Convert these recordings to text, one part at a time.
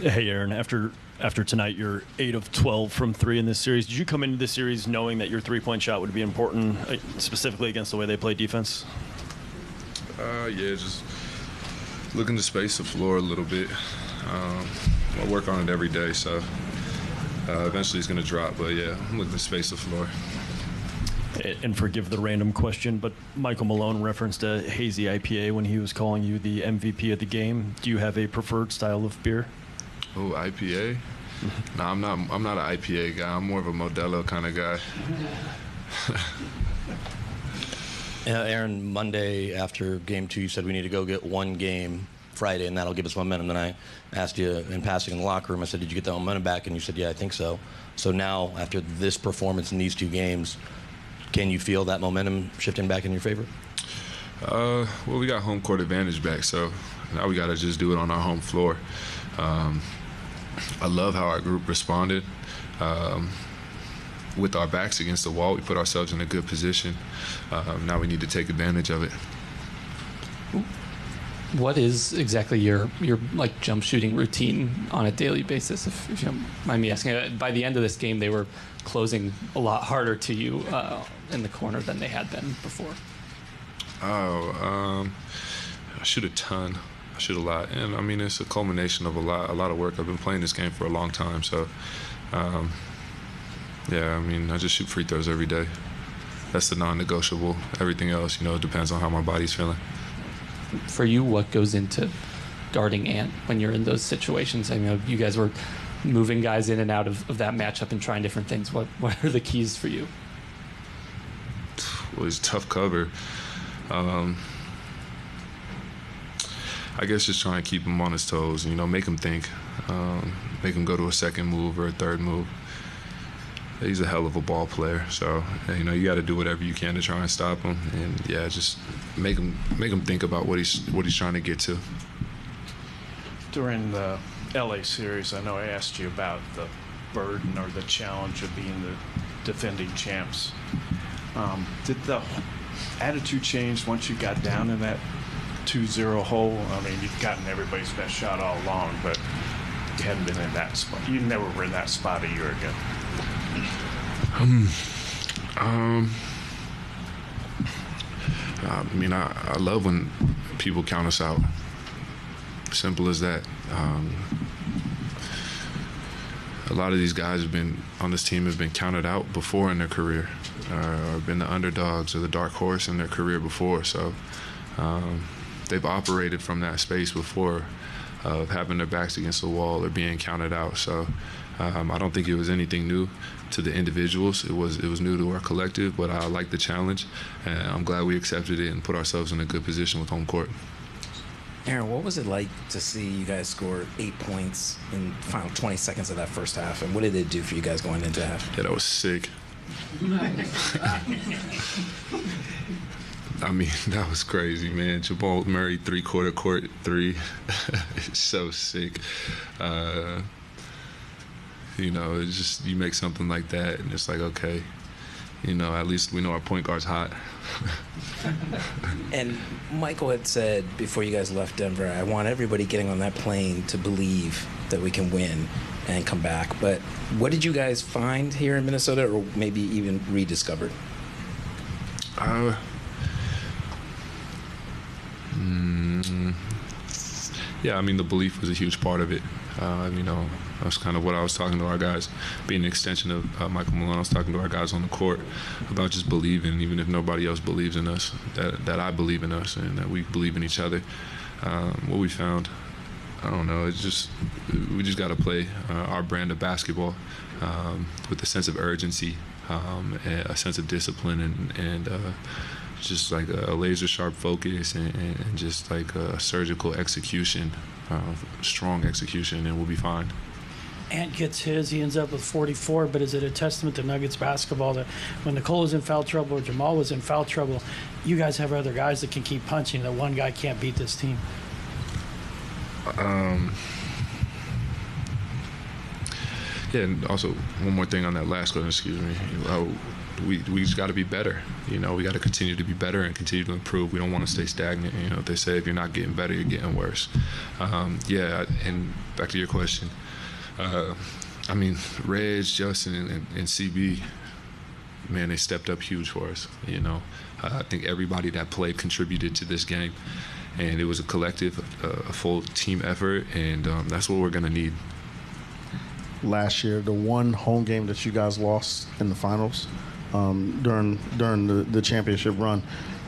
Hey, Aaron, after tonight, you're 8 of 12 from 3 in this series. Did you come into this series knowing that your three-point shot would be important, specifically against the way they play defense? Yeah, just looking to space the floor a little bit. I work on it every day, so eventually it's going to drop. But, yeah, I'm looking to space the floor. And forgive the random question, but Michael Malone referenced a hazy IPA when he was calling you the MVP of the game. Do you have a preferred style of beer? Oh, IPA? No, I'm not an IPA guy. I'm more of a Modelo kind of guy. Aaron, Monday after Game 2, you said we need to go get one game Friday, and that'll give us momentum. Then I asked you in passing in the locker room, I said, did you get that momentum back? And you said, yeah, I think so. So now, after this performance in these 2 games, can you feel that momentum shifting back in your favor? Well, we got home court advantage back, so now we got to just do it on our home floor. I love how our group responded. With our backs against the wall, we put ourselves in a good position. Now we need to take advantage of it. What is exactly your like jump shooting routine on a daily basis, if you don't mind me asking? By the end of this game, they were closing a lot harder to you in the corner than they had been before. I shoot a ton. I shoot a lot, and I mean it's a culmination of a lot of work. I've been playing this game for a long time, so yeah. I mean I just shoot free throws every day. That's the non-negotiable. Everything else, it depends on how my body's feeling. For you, what goes into guarding Ant when you're in those situations? I know you guys were moving guys in and out of that matchup and trying different things. What are the keys for you? Well, it's tough cover. I guess just trying to keep him on his toes, make him think, make him go to a second move or a third move. He's a hell of a ball player, so you got to do whatever you can to try and stop him, and yeah, just make him think about what he's trying to get to. During the LA series, I know I asked you about the burden or the challenge of being the defending champs. Did the attitude change once you got down in that 2-0 hole? I mean, you've gotten everybody's best shot all along, but you hadn't been in that spot. You never were in that spot a year ago. I mean, I love when people count us out. Simple as that. A lot of these guys on this team have been counted out before in their career, or been the underdogs or the dark horse in their career before. So they've operated from that space before of having their backs against the wall or being counted out. So I don't think it was anything new to the individuals. It was new to our collective, but I like the challenge, and I'm glad we accepted it and put ourselves in a good position with home court. Aaron, what was it like to see you guys score 8 points in the final 20 seconds of that first half, and what did it do for you guys going into half? Yeah, that was sick. I mean, that was crazy, man. Jamal Murray, three-quarter court three. It's so sick. It's just, you make something like that, and it's like, okay, at least we know our point guard's hot. And Michael had said before you guys left Denver, I want everybody getting on that plane to believe that we can win and come back. But what did you guys find here in Minnesota, or maybe even rediscovered? Yeah, I mean, the belief was a huge part of it. That's kind of what I was talking to our guys, being an extension of Michael Malone. I was talking to our guys on the court about just believing, even if nobody else believes in us, that I believe in us and that we believe in each other. What we found, I don't know, we just got to play our brand of basketball with a sense of urgency, and a sense of discipline, and just like a laser sharp focus and just like a surgical execution, strong execution, and we'll be fine. Ant gets his, he ends up with 44, but is it a testament to Nuggets basketball that when Nicole was in foul trouble or Jamal was in foul trouble, you guys have other guys that can keep punching, that one guy can't beat this team? Yeah, and also one more thing on that last question, excuse me. We just got to be better. You know, we got to continue to be better and continue to improve. We don't want to stay stagnant. You know, they say if you're not getting better, you're getting worse. Yeah, and back to your question. I mean, Reg, Justin, and CB, man, they stepped up huge for us. You know, I think everybody that played contributed to this game, and it was a collective, a full team effort, and that's what we're gonna need. Last year, the one home game that you guys lost in the finals during the championship run,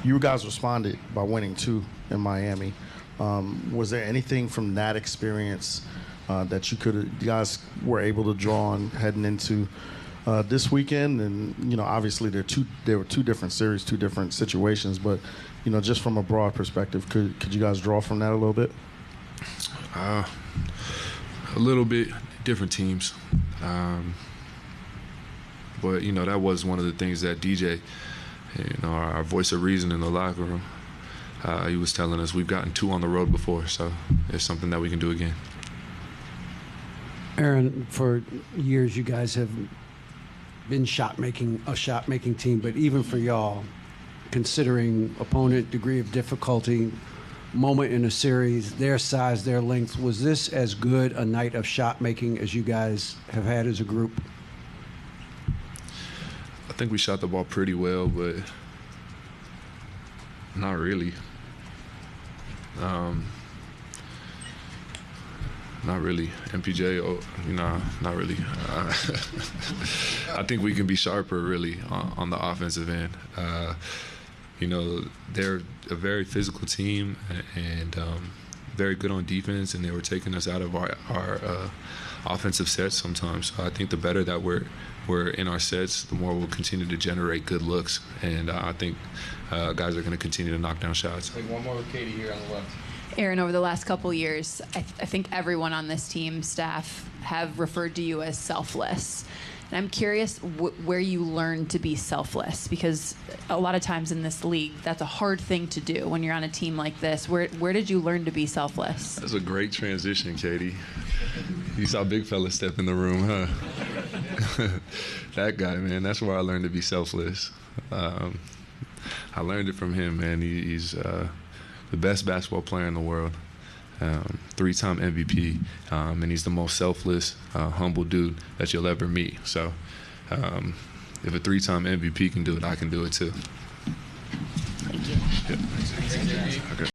you guys responded by winning 2 in Miami. Was there anything from that experience that you guys were able to draw on heading into this weekend? And you know, obviously there were 2 different series, 2 different situations, but you know, just from a broad perspective, could you guys draw from that a little bit? A little bit. Different teams, but you know, that was one of the things that DJ, you know, our voice of reason in the locker room, he was telling us we've gotten 2 on the road before, so it's something that we can do again. Aaron, for years you guys have been a shot making team, but even for y'all, considering opponent, degree of difficulty, moment in a series, their size, their length, was this as good a night of shot making as you guys have had as a group? I think we shot the ball pretty well, but not really. Not really. MPJ, not really. I think we can be sharper, really, on the offensive end. You know, they're a very physical team and very good on defense, and they were taking us out of our offensive sets sometimes. So I think the better that we're in our sets, the more we'll continue to generate good looks. And I think guys are going to continue to knock down shots. Like one more with Katie here on the left. Aaron, over the last couple years, I think everyone on this team staff have referred to you as selfless. And I'm curious where you learned to be selfless, because a lot of times in this league, that's a hard thing to do when you're on a team like this. Where did you learn to be selfless? That's a great transition, Katie. You saw big fella step in the room, huh? That guy, man, that's where I learned to be selfless. I learned it from him, man. He's the best basketball player in the world. 3-time MVP, and he's the most selfless, humble dude that you'll ever meet. So if a 3-time MVP can do it, I can do it too. Thank you. Yeah. Okay.